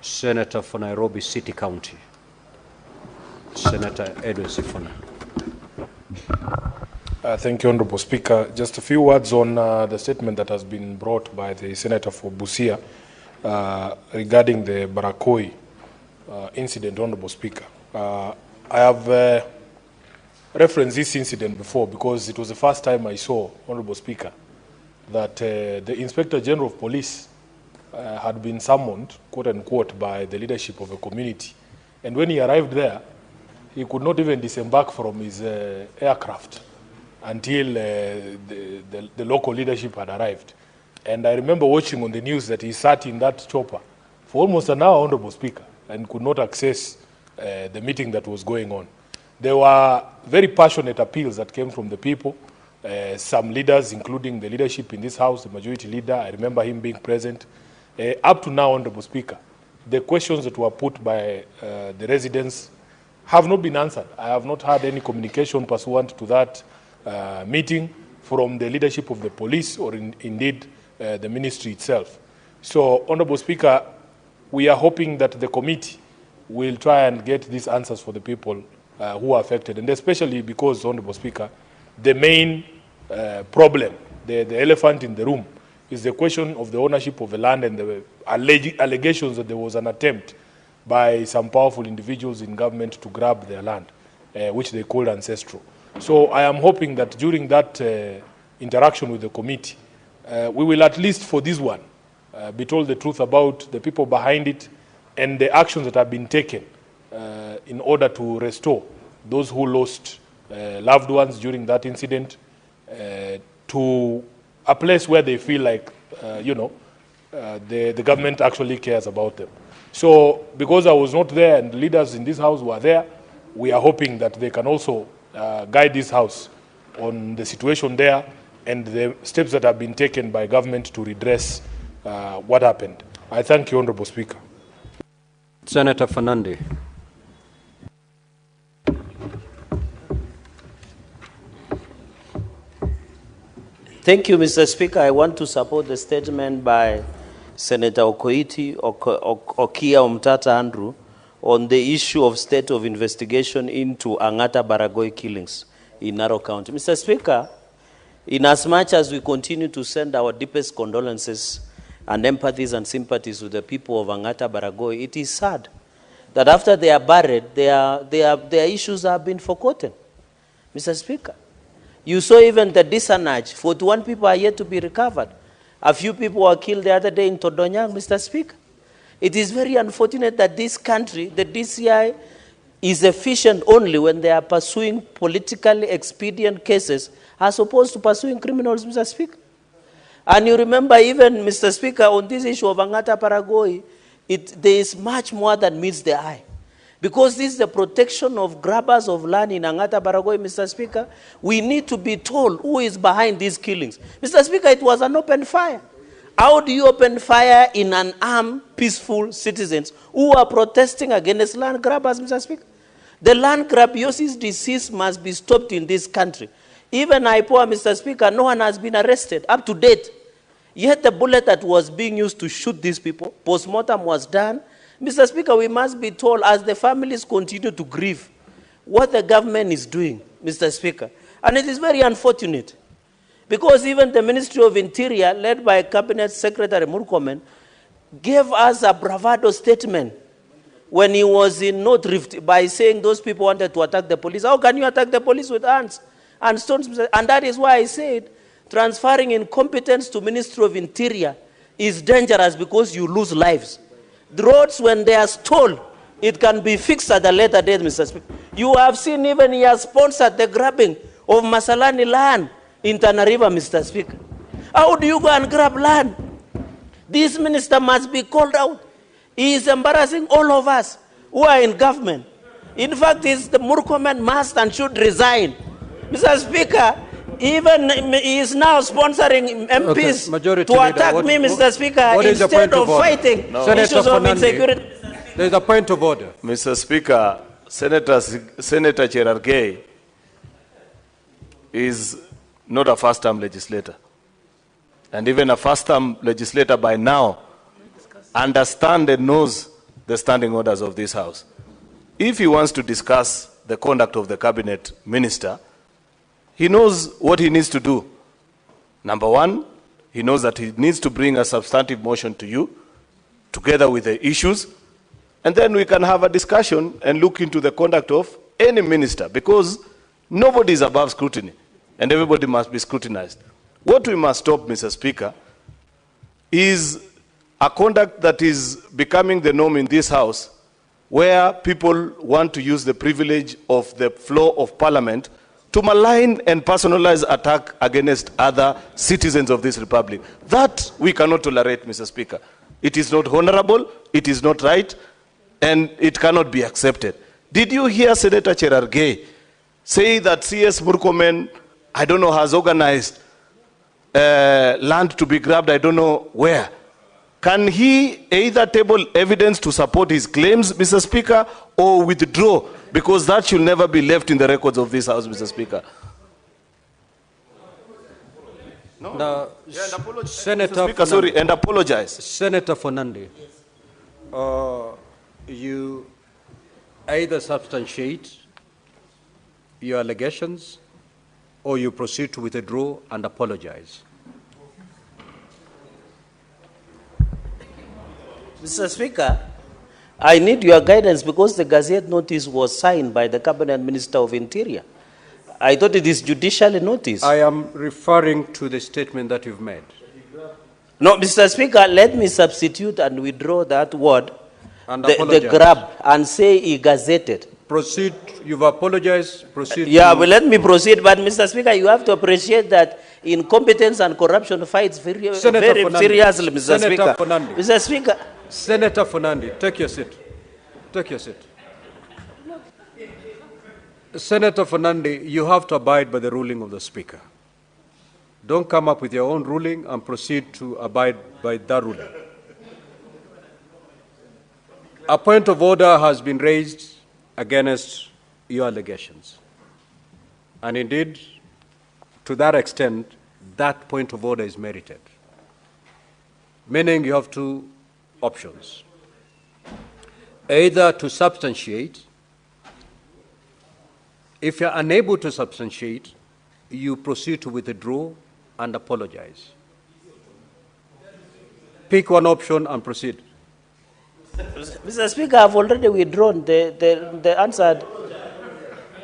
Senator for Nairobi City County, Senator Edwin Sifuna. Thank you, Honorable Speaker. Just a few words on the statement that has been brought by the Senator for Busia regarding the Baragoy incident, Honorable Speaker. I have referenced this incident before because it was the first time I saw, Honorable Speaker, that the Inspector General of Police had been summoned, quote unquote, by the leadership of a community. And when he arrived there, he could not even disembark from his aircraft until the local leadership had arrived. And I remember watching on the news that he sat in that chopper for almost an hour, Honorable Speaker, and could not access the meeting that was going on. There were very passionate appeals that came from the people. Some leaders, including the leadership in this House, the majority leader, I remember him being present. Up to now, Honorable Speaker, the questions that were put by the residents have not been answered. I have not had any communication pursuant to that meeting from the leadership of the police or indeed the ministry itself. So, Honorable Speaker, we are hoping that the committee will try and get these answers for the people who are affected, and especially because, Honorable Speaker, the main problem, the elephant in the room, is the question of the ownership of the land and the allegations that there was an attempt by some powerful individuals in government to grab their land, which they called ancestral. So I am hoping that during that interaction with the committee, we will at least for this one be told the truth about the people behind it and the actions that have been taken in order to restore those who lost loved ones during that incident to a place where they feel like, the government actually cares about them. So because I was not there and the leaders in this House were there, we are hoping that they can also guide this House on the situation there and the steps that have been taken by government to redress what happened. I thank you, Honorable Speaker. Senator Fernandi. Thank you, Mr. Speaker. I want to support the statement by Senator Okoiti, Okia Omtata Andrew, on the issue of state of investigation into Angata Baragoy killings in Narok County. Mr. Speaker, in as much as we continue to send our deepest condolences and empathies and sympathies to the people of Angata Baragoy, it is sad that after they are buried, their issues have been forgotten. Mr. Speaker, you saw even the disanage. 41 people are yet to be recovered. A few people were killed the other day in Todonyang, Mr. Speaker. It is very unfortunate that this country, the DCI, is efficient only when they are pursuing politically expedient cases as opposed to pursuing criminals, Mr. Speaker. And you remember even, Mr. Speaker, on this issue of Angata Baragoy, there is much more that meets the eye. Because this is the protection of grabbers of land in Angata Baragoy, Mr. Speaker, we need to be told who is behind these killings. Mr. Speaker, it was an open fire. How do you open fire in an armed, peaceful citizens who are protesting against land grabbers, Mr. Speaker? The land grabiosis disease must be stopped in this country. Even IPOA, Mr. Speaker, no one has been arrested up to date. Yet the bullet that was being used to shoot these people, post-mortem was done. Mr. Speaker, we must be told as the families continue to grieve what the government is doing, Mr. Speaker. And it is very unfortunate because even the Ministry of Interior, led by Cabinet Secretary Murkomen, gave us a bravado statement when he was in North Rift by saying those people wanted to attack the police. How can you attack the police with arms and stones? And that is why I said transferring incompetence to Ministry of Interior is dangerous because you lose lives. The roads, when they are stalled, it can be fixed at a later date, Mr. Speaker. You have seen even he has sponsored the grabbing of Masalani land in Tana River, Mr. Speaker. How do you go and grab land? This minister must be called out. He is embarrassing all of us who are in government. In fact, the Murkomen must and should resign. Mr. Speaker, even he is now sponsoring MPs to attack me, Mr. Speaker, instead of fighting issues of insecurity. There is a point of order. Mr. Speaker, Senator Cherargei is not a first-term legislator. And even a first-term legislator by now understands and knows the standing orders of this House. If he wants to discuss the conduct of the cabinet minister, he knows what he needs to do. Number one, he knows that he needs to bring a substantive motion to you, together with the issues, and then we can have a discussion and look into the conduct of any minister, because nobody is above scrutiny, and everybody must be scrutinized. What we must stop, Mr. Speaker, is a conduct that is becoming the norm in this House, where people want to use the privilege of the floor of Parliament to malign and personalize attack against other citizens of this republic. That we cannot tolerate, Mr. Speaker. It is not honorable, it is not right, and it cannot be accepted. Did you hear Senator Cherargei say that CS Murkomen, I don't know, has organized land to be grabbed, I don't know where? Can he either table evidence to support his claims, Mr. Speaker, or withdraw? Because that should never be left in the records of this House, Mr. Speaker. No. Now, Yeah, and apologize, Senator Mr. Speaker, sorry, and apologize. Senator Fernandi, you either substantiate your allegations or you proceed to withdraw and apologize. Mr. Speaker, I need your guidance because the Gazette notice was signed by the Cabinet Minister of Interior. I thought it is judicially noticed. I am referring to the statement that you've made. No, Mr. Speaker, let me substitute and withdraw that word, And the apologize. grab, and say he gazetted. Proceed, you've apologized, proceed. Yeah, to- well, let me proceed. But, Mr. Speaker, you have to appreciate that incompetence and corruption fights very, Senator very Fernandi. seriously, Mr. Senator Speaker. Fernandi. Mr. Speaker. Senator Fernandi, take your seat. Take your seat. Senator Fernandi, you have to abide by the ruling of the Speaker. Don't come up with your own ruling and proceed to abide by that ruling. A point of order has been raised against your allegations. And indeed, to that extent, that point of order is merited. Meaning you have two options. Either to substantiate. If you're unable to substantiate, you proceed to withdraw and apologize. Pick one option and proceed. Mr. Speaker, I've already withdrawn the answer,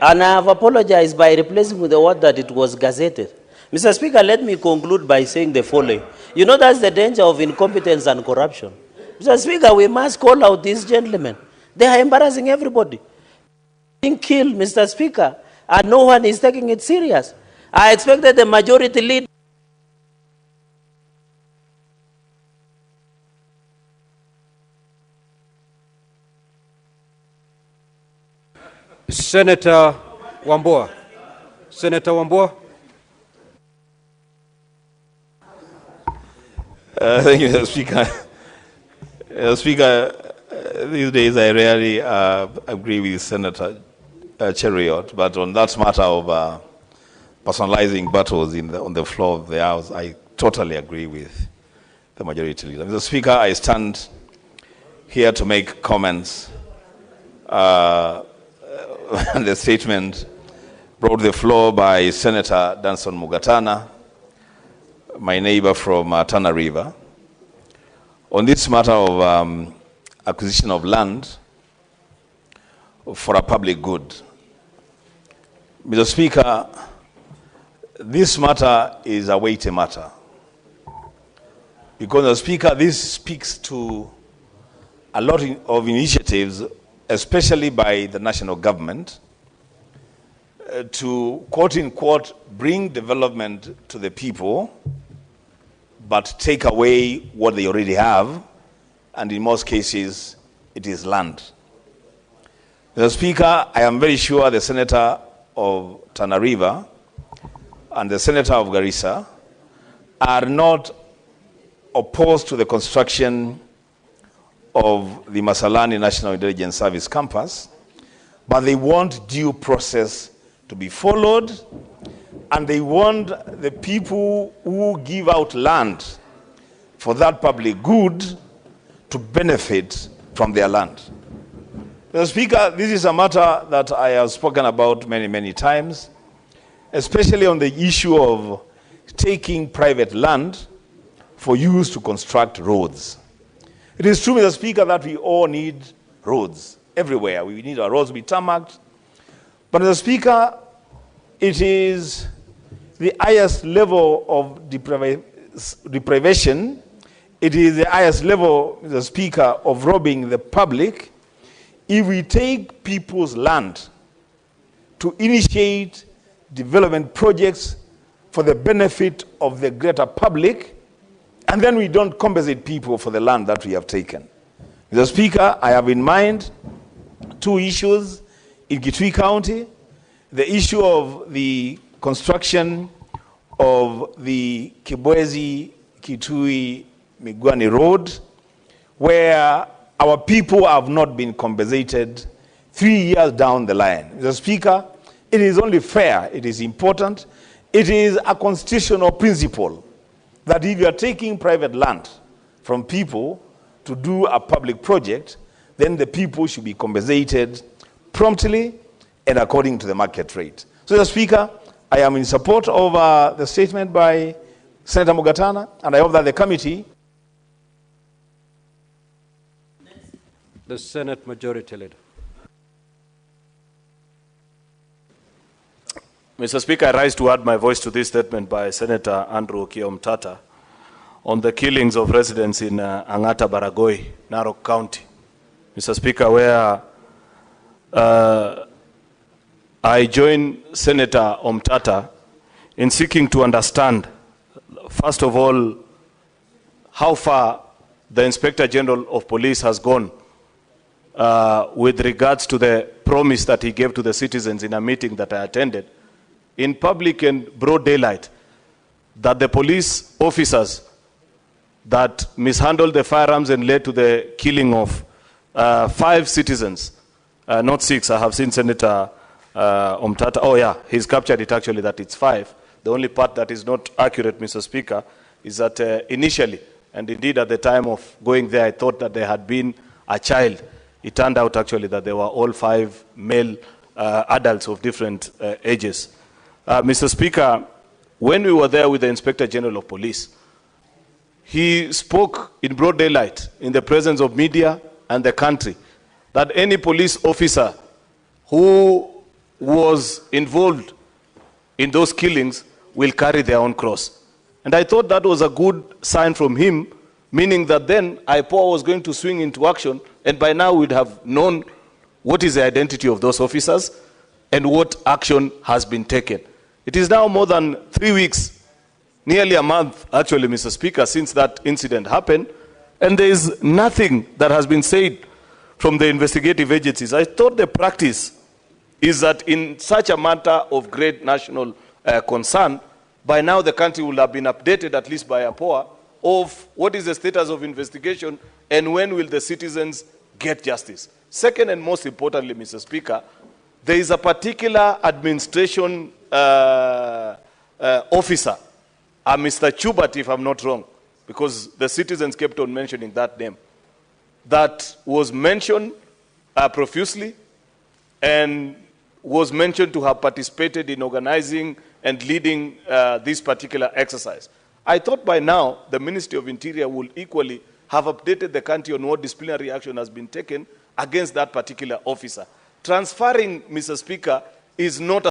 and I have apologized by replacing with the word that it was gazetted. Mr. Speaker, let me conclude by saying the following. You know that's the danger of incompetence and corruption. Mr. Speaker, we must call out these gentlemen. They are embarrassing everybody. Being killed, Mr. Speaker, and no one is taking it serious. I expected the majority leader. Senator Wambua. Senator Wambua. Thank you, Mr. Speaker. Speaker, these days I rarely agree with Senator Cheriot, but on that matter of personalizing battles on the floor of the House, I totally agree with the majority leader. Mr. Speaker, I stand here to make comments on the statement brought to the floor by Senator Danson Mugatana, my neighbor from Tana River, on this matter of acquisition of land for a public good. Mr. Speaker, this matter is a weighty matter because, Mr. Speaker, this speaks to a lot of initiatives, especially by the national government, to, quote unquote, bring development to the people, but take away what they already have, and in most cases, it is land. Mr. Speaker, I am very sure the Senator of Tana River and the Senator of Garissa are not opposed to the construction of the Masalani National Intelligence Service campus, but they want due process to be followed, and they want the people who give out land for that public good to benefit from their land. Mr. Speaker, this is a matter that I have spoken about many, many times, especially on the issue of taking private land for use to construct roads. It is true, Mr. Speaker, that we all need roads everywhere. We need our roads to be tarmacked. But, Mr. Speaker, it is the highest level of deprivation. It is the highest level, Mr. Speaker, of robbing the public if we take people's land to initiate development projects for the benefit of the greater public, and then we don't compensate people for the land that we have taken. Mr. Speaker, I have in mind two issues in Kitui County: the issue of the construction of the Kibwezi-Kitui-Migwani Road, where our people have not been compensated 3 years down the line. Mr. Speaker, it is only fair, it is important, it is a constitutional principle that if you are taking private land from people to do a public project, then the people should be compensated promptly and according to the market rate. So, Mr. Speaker, I am in support of the statement by Senator Mugatana, and I hope that the committee. The Senate Majority Leader. Mr. Speaker, I rise to add my voice to this statement by Senator Andrew Kiomtata on the killings of residents in Angata Baragoy, Narok County. Mr. Speaker, where I join Senator Omtata in seeking to understand, first of all, how far the Inspector General of Police has gone with regards to the promise that he gave to the citizens in a meeting that I attended, in public and broad daylight, that the police officers that mishandled the firearms and led to the killing of 5 citizens, not 6. I have seen Senator Omtata. Oh yeah, he's captured it actually that it's 5. The only part that is not accurate, Mr. Speaker, is that initially, and indeed at the time of going there, I thought that there had been a child. It turned out actually that they were all 5 male adults of different ages. Mr. Speaker, when we were there with the Inspector General of Police, he spoke in broad daylight in the presence of media and the country that any police officer who was involved in those killings will carry their own cross. And I thought that was a good sign from him, meaning that then IPOA was going to swing into action, and by now we'd have known what is the identity of those officers and what action has been taken. It is now more than 3 weeks, nearly a month, actually, Mr. Speaker, since that incident happened, and there is nothing that has been said from the investigative agencies. I thought the practice is that in such a matter of great national concern, by now the country will have been updated, at least by APOA, of what is the status of investigation and when will the citizens get justice. Second, and most importantly, Mr. Speaker, there is a particular administration officer, Mr. Chubert, if I'm not wrong, because the citizens kept on mentioning that name, that was mentioned profusely and was mentioned to have participated in organizing and leading this particular exercise. I thought by now the Ministry of Interior will equally have updated the country on what disciplinary action has been taken against that particular officer. Transferring, Mr. Speaker, is not a